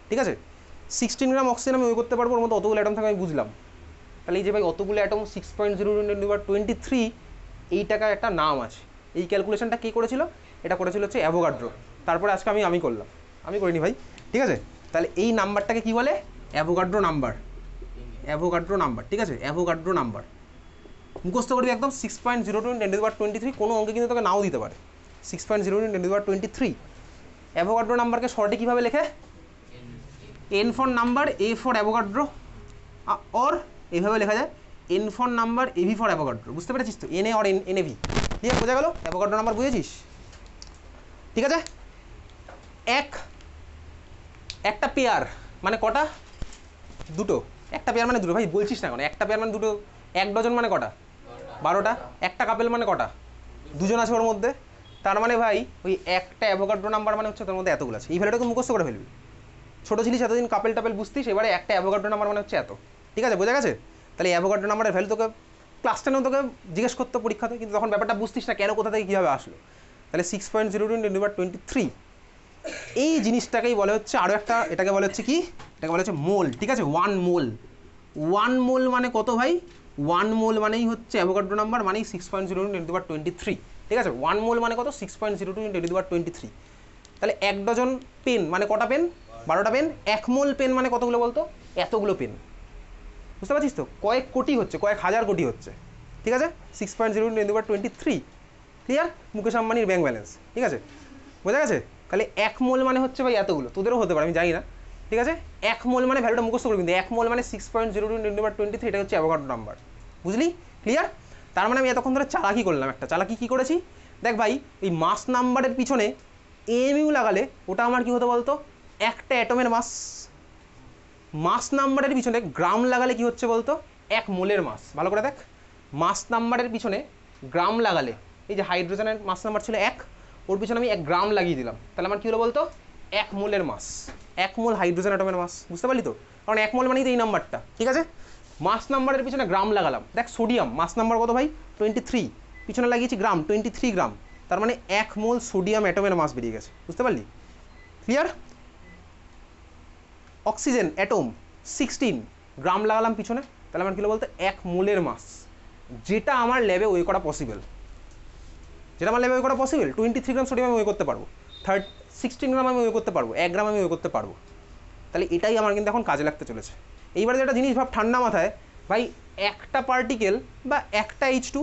ঠিক আছে? 16 গ্রাম অক্সিজেন আমি ওয়ে করতে পারবো, ওর মধ্যে অতগুলো অ্যাটম থাকবে আমি বুঝলাম। তাহলে এই যে ভাই অতগুলো অ্যাটম 6.023, এই টাকার একটা নাম আছে। এই ক্যালকুলেশনটা কে করেছিল? এটা করেছিল হচ্ছে অ্যাভোগাড্রো। তারপরে আজকে আমি করলাম, আমি করিনি ভাই, ঠিক আছে? তাহলে এই নাম্বারটাকে কি বলে? Avogadro number. অ্যাভোগাড্রো নাম্বার, ঠিক আছে? অ্যাভোগাড্রো নাম্বার মুখস্থ করবি একদম। 6.022 × 10⁻23, কোনো অঙ্কে কিন্তু তোকে নাও দিতে পারে। 6.022 × 10⁻23 অ্যাভোগাড্রো নাম্বারকে শর্টে কীভাবে লেখে? N for number, A for Avogadro, or এইভাবে লেখা যায় N for number, AV for Avogadro. বুঝতে পেরেছিস তো? N A or N AV, ঠিক আছে? বোঝা গেল? অ্যাভোগাড্রো নাম্বার বুঝেছিস? ঠিক আছে। একটা পেয়ার মানে কটা? দুটো। একটা পেয়ার মানে দুটো। ভাই বলছিস না কেন? একটা পেয়ার মানে দুটো। 1 ডজন মানে কটা? 12টা। একটা কাপেল মানে কটা? 2জন আছে ওর মধ্যে। তার মানে ভাই ওই একটা অ্যাভোগাড্রো নাম্বার মানে হচ্ছে তার মধ্যে এতগুলো আছে, এই ভ্যালুটাকে মুখস্থ করে ফেলবি। ছোটো ছিলিস এতদিন কাপেল টাপেল বুঝতিস, এবারে একটা অ্যাভোগাড্রো নাম্বার মানে হচ্ছে এত, ঠিক আছে, বোঝা গেছে? তাহলে অ্যাভোগাড্রো নাম্বারের ভ্যালু তোকে ক্লাস 10 তোকে জিজ্ঞেস করতো পরীক্ষাতে, কিন্তু তখন ব্যাপারটা বুঝতিস না কেন কোথা থেকে কীভাবে আসলো। তাহলে 6.02 × 23 এই জিনিসটাকেই বলে হচ্ছে আরও একটা, এটাকে বলে হচ্ছে কি, এটাকে বলে হচ্ছে মোল, ঠিক আছে, 1 মোল। 1 মোল মানে কত ভাই? 1 মোল মানেই হচ্ছে অ্যাভোগাড্রো নাম্বার মানেই 6.02 × 23, ঠিক আছে। 1 মোল মানে কত? 6.02 × 23। তাহলে 1 ডজন পেন মানে কটা পেন? 12টা পেন। 1 মোল পেন মানে কতগুলো বলতো? এতগুলো পেন। বুঝতে পারছিস তো? কয়েক কোটি হচ্ছে, কয়েক হাজার কোটি হচ্ছে, ঠিক আছে। 6.02 × 23, ক্লিয়ার? মুকেশ আম্বানির ব্যাংক ব্যালেন্স, ঠিক আছে, বোঝা গেছে? তাহলে 1 মোল মানে হচ্ছে ভাই এতগুলো, তোদেরও হতে পারে আমি জানি না, ঠিক আছে। 1 মোল মানে ভ্যালুটা মুখস্থ করবি, কিন্তু 1 মোল মানে 6.02 × 23, এটা হচ্ছে অ্যাভোগাড্রো নাম্বার, বুঝলি? ক্লিয়ার? তার মানে আমি এতক্ষণ ধরে চালাকি করলাম, একটা চালাকি কী করেছি দেখ ভাই, এই মাস নাম্বারের পিছনে এমইউ লাগালে ওটা আমার কি হতো বলতো? একটা অ্যাটমের মাস। মাস নাম্বারের পিছনে গ্রাম লাগালে কি হচ্ছে বলতো? 1 মোলের মাস। ভালো করে দেখ, মাস নাম্বারের পিছনে গ্রাম লাগালে, এই যে হাইড্রোজেনের মাস নাম্বার ছিল 1, ওর পিছনে আমি 1 গ্রাম লাগিয়ে দিলাম, তাহলে আমার কী হলো বলতো? 1 মোলের মাস, 1 মোল হাইড্রোজেন অ্যাটমের মাস। বুঝতে পারলি তো? কারণ 1 মোল মানেই তো এই নাম্বারটা, ঠিক আছে। মাস নাম্বারের পিছনে গ্রাম লাগালাম, দেখ সোডিয়াম মাস নাম্বার কত ভাই? 23, পিছনে লাগিয়েছি গ্রাম, 23 গ্রাম, তার মানে 1 মোল সোডিয়াম অ্যাটমের মাস বেরিয়ে গেছে। বুঝতে পারলি? ক্লিয়ার? অক্সিজেন অ্যাটম 16 গ্রাম লাগালাম পিছনে, তাহলে আমার কী হলো বলতো? 1 মোলের মাস, যেটা আমার ল্যাবে ওয়ে করা পসিবল, যেটা আমার ল্যাবে ওয়ে করা পসিবল। 23 গ্রাম সোডিয়াম আমি ওয়ে করতে পারবো, 16 গ্রাম আমি ওয়ে করতে পারবো, 1 গ্রাম আমি ওয়ে করতে পারবো। তাহলে এটাই আমার কিন্তু এখন কাজে লাগতে চলেছে। এইবারে যেটা জিনিস ভাব ঠান্ডা মাথায়, ভাই একটা পার্টিকেল বা একটা H2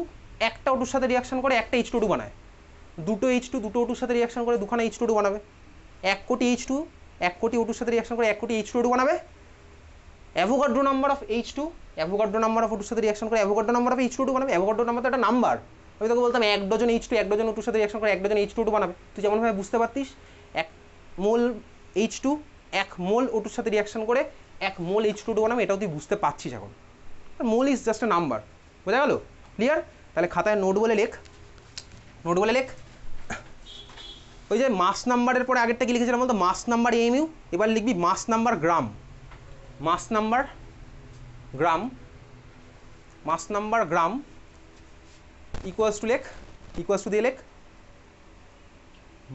একটা O2 সাথে রিয়াকশন করে একটা H2O2 বানায়, দুটো H2 দুটো O2 সাথে রিয়াকশন করে দুখানা H2O2 বানাবে, 1 কোটি H2 1 কোটি O2 সাথে রিয়াকশন করে 1 কোটি H2O2 বানাবে। Avogadro number of H2 Avogadro number of O2 সাথে রিয়াকশন করে অ্যাভোগাড্রো নাম্বার অফ H2O2 বানাবে। অ্যাভোগাড্রো নাম্বার তো একটা নাম্বার, আমি তোকে বলতাম 1 ডজন H2 1 ডজন O2 সাথে রিয়াকশন করে 1 ডজন H2O2 বানাবে, তুই যেমনভাবে বুঝতে পারতিস 1 মোল H2 1 মোল O2 সাথে রিয়াকশন করে 1 মোল H2O2 বানাবে, এটাও তুই বুঝতে পারছিস এখন। মোল ইজ জাস্ট এ নাম্বার, বোঝা গেল? ক্লিয়ার? তাহলে খাতায় নোট বলে লেখ, নোট বলে লেখ। ওই যে মাস নাম্বারের পরে আগেরটা কি লিখেছিলাম বলতো? মাস নাম্বার এমইউ, এবার লিখবি mass number gram, mass number gram, mass number gram equals to লেখ, ইকুয়ালস টু দিয়ে লেখ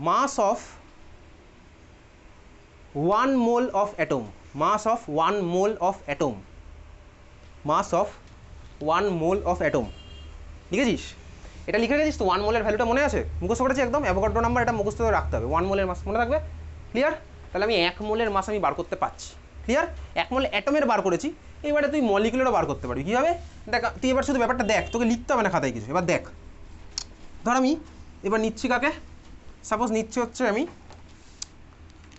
mass of 1 mole of atom, mass of 1 mole of atom, mass of 1 mole of atom. লিখেছিস? এটা লিখে রেখেছিস তো? 1 মোলের ভ্যালুটা মনে আছে? মুখস্থ করেছি একদম, অ্যাভোগাড্রো নাম্বার এটা মুখস্থ করে রাখতে হবে, 1 মোলের মাস মনে থাকবে। ক্লিয়ার? তাহলে আমি 1 মোলের মাস আমি বার করতে পারছি। ক্লিয়ার? 1 মোল অ্যাটমের বার করেছি, এবারে তুই মলিকুলেরও বার করতে পারবি। কীভাবে? দেখ, তুই এবার শুধু ব্যাপারটা দেখ, তোকে লিখতে হবে না খাতায় কিছু। এবার দেখ, ধর আমি এবার নিচ্ছি কাকে, সাপোজ নিচ্ছি হচ্ছে আমি,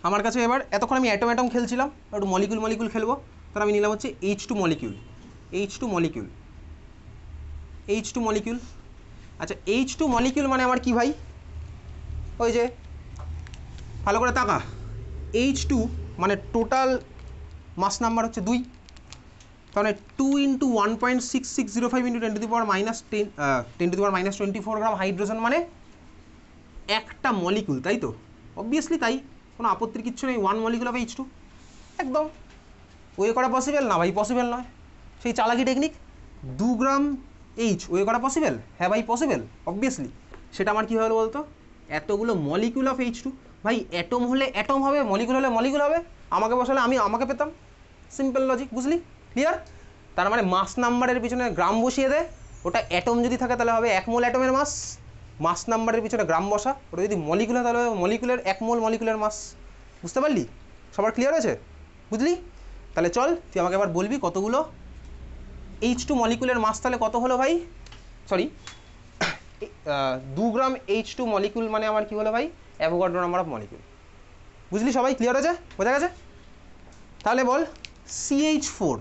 আমার কাছে এবার এতক্ষণ আমি অ্যাটম অ্যাটম খেলছিলাম, একটু মলিকুল মলিকুল খেলবো, ধর আমি নিলাম হচ্ছে H2 molecule, H2 molecule, H2 molecule. আচ্ছা, H2 মলিকিউল মানে আমার কি ভাই? ওই যে ভালো করে তাকা, H2 মানে টোটাল মাস নাম্বার হচ্ছে 2, তাহলে 2 × 1.6605 × 10⁻10⁻24 গ্রাম হাইড্রোজেন মানে একটা মলিকুল, তাই তো? অবভিয়াসলি তাই, কোনো আপত্তির কিচ্ছু নেই। 1 মলিকুল অফ H2 একদম ওয়ে করা পসিবল না ভাই? পসিবল নয়, সেই চালাকি টেকনিক। 2 গ্রাম H ওয়ে করা পসিবল? হ্যাঁ ভাই পসিবল, অবভিয়াসলি। সেটা আমার কী হলো বলতো? এতগুলো মলিকুল অফ H2। ভাই অ্যাটম হলে অ্যাটম হবে, মলিকুল হলে মলিকুল হবে, আমাকে বসালে আমি আমাকে পেতাম, সিম্পল লজিক, বুঝলি? ক্লিয়ার? তার মানে মাস নাম্বারের পিছনে গ্রাম বসিয়ে দেয়, ওটা অ্যাটম যদি থাকে তাহলে হবে 1 মোল অ্যাটমের মাস, মাস নাম্বারের পিছনে গ্রাম বসা, ওটা যদি মলিকুল হয় তাহলে মলিকুলের 1 মোল মলিকুলের মাস। বুঝতে পারলি? সবার ক্লিয়ার হয়েছে? বুঝলি? তাহলে চল তুই আমাকে এবার বলবি কতগুলো H2 মলিকুলের মাস তাহলে কত হলো ভাই? সরি, 2 গ্রাম H2 মলিকুল মানে আমার কি হলো ভাই? Avogadro number of molecule. বুঝলি সবাই? ক্লিয়ার হয়েছে? বোঝা গেছে? তাহলে বল CH4,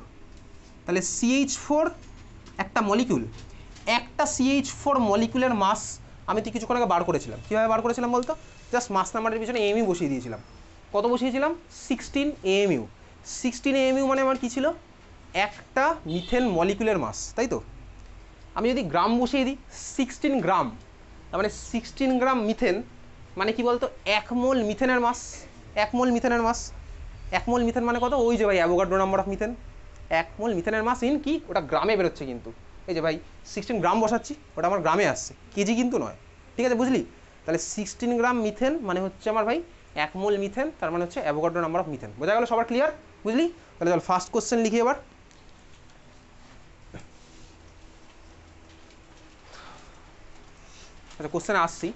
তাহলে CH4 একটা মলিকুল, একটা CH4 মলিকুলের মাস আমি তুই কিছুক্ষণ আগে বার করেছিলাম। কীভাবে বার করেছিলাম বলতো? জাস্ট মাস নাম্বারের পিছনে এমইউ বসিয়ে দিয়েছিলাম। কত বসিয়েছিলাম? 16 AMU। 16 AMU মানে আমার কী ছিল? একটা মিথেন মলিকুলের মাস, তাই তো? আমি যদি গ্রাম বসিয়ে দিই 16 গ্রাম, মানে 16 গ্রাম মিথেন মানে কি বলতো 1 মোল মিথেনের মাস, 1 মোল মিথেনের মাস। 1 মোল মিথেন মানে কত? ওই যে ভাই Avogadro number of methane. 1 mole মিথেনের মাস ইন কি, ওটা গ্রামে বেরোচ্ছে কিন্তু। এই যে ভাই 16 গ্রাম বসাচ্ছি, ওটা আমার গ্রামে আসছে, কেজি কিন্তু নয়। ঠিক আছে, বুঝলি? তাহলে 16 গ্রাম মিথেন মানে হচ্ছে আমার ভাই 1 মোল মিথেন, তার মানে হচ্ছে অ্যাভোগাড্রো নাম্বার অফ মিথেন। বোঝা গেল সবার? ক্লিয়ার? বুঝলি? তাহলে চল ফার্স্ট কোশ্চেন লিখি এবার। আচ্ছা কোশ্চেনে আসছি।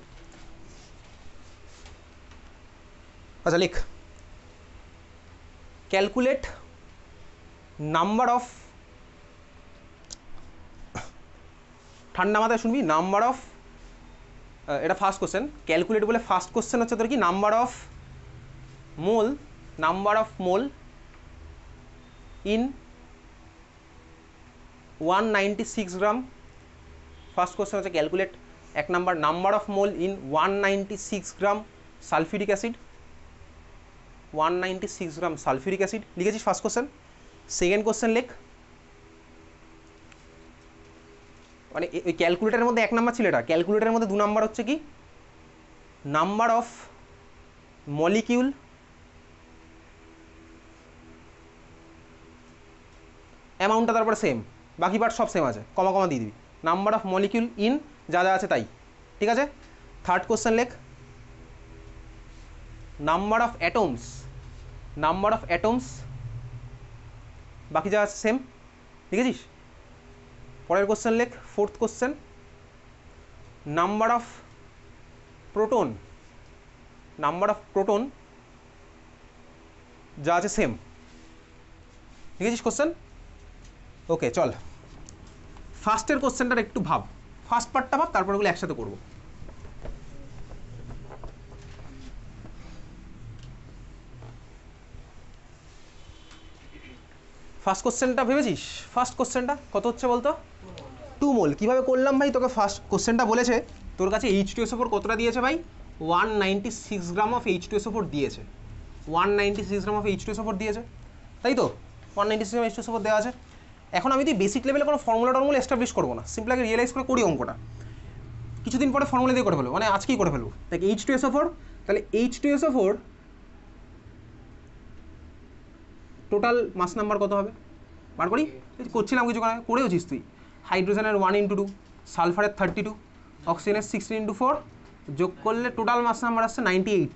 আচ্ছা লিখ, ক্যালকুলেট নাম্বার অফ, ঠান্ডা মাথায় শুনবি, নাম্বার অফ, এটা ফার্স্ট কোশ্চেন। ক্যালকুলেট বলে ফার্স্ট কোশ্চেন হচ্ছে তোর কি, number of mole, number of mole in 196 gram. First question হচ্ছে calculate 1 number, number of mole in 196 gram sulphuric acid. 196 gram sulphuric acid লিখেছিস ফার্স্ট কোশ্চেন। সেকেন্ড কোশ্চেন লেখ, মানে ওই ক্যালকুলেটারের মধ্যে 1 নাম্বার ছিল, এটা ক্যালকুলেটারের মধ্যে 2 নাম্বার হচ্ছে কি, নাম্বার অফ মলিকিউল অ্যামাউন্টটা তারপরে সেম, বাকি পার্ট সব সেম আছে, কমা কমা দিয়ে দিবি। নাম্বার অফ মলিকিউল ইন যা যা আছে তাই। ঠিক আছে। থার্ড কোশ্চেন লেখ, number of atoms, number of atoms বাকি যা আছে সেম, লিখেছিস? পরের কোশ্চেন লেখ, fourth question, number of proton, number of proton যা আছে সেম, লিখেছিস কোশ্চেন? ওকে চল ফার্স্টের কোশ্চেনটার একটু ভাব, ফার্স্ট পার্টটা ভাব, তারপর ওগুলো একসাথে করবো। ফার্স্ট কোশ্চেনটা ভেবেছিস? ফার্স্ট কোশ্চেনটা কত হচ্ছে বলতো? 2 মোল। কীভাবে করলাম ভাই? তোকে ফার্স্ট কোশ্চেনটা বলেছে তোর কাছে H2SO4 কতটা দিয়েছে ভাই? 196 গ্রাম অফ H2SO4 দিয়েছে, 196 গ্রাম অফ H2SO4 দিয়েছে, তাই তো? 196 গ্রাম H2SO4 দেওয়া আছে। এখন আমি তুই বেসিক লেভেলে কোনো ফর্মুলা টর্মুলা এস্টাবলিশ করবো না, সিম্পল আগে রিয়েলাইজ করে করি অঙ্কটা, কিছুদিন পরে ফর্মুলা দিয়ে করে ফেলবো, মানে আজকেই করে ফেলবো। দেখ H2SO4, তাহলে H2SO4 টোটাল মাস নাম্বার কত হবে বার করি। করছিলাম কিছু করেওছিস তুই। হাইড্রোজেনের 1 × 2, সালফারের 32, অক্সিজেনের 16 × 4, যোগ করলে টোটাল মাস নাম্বার আসছে 98।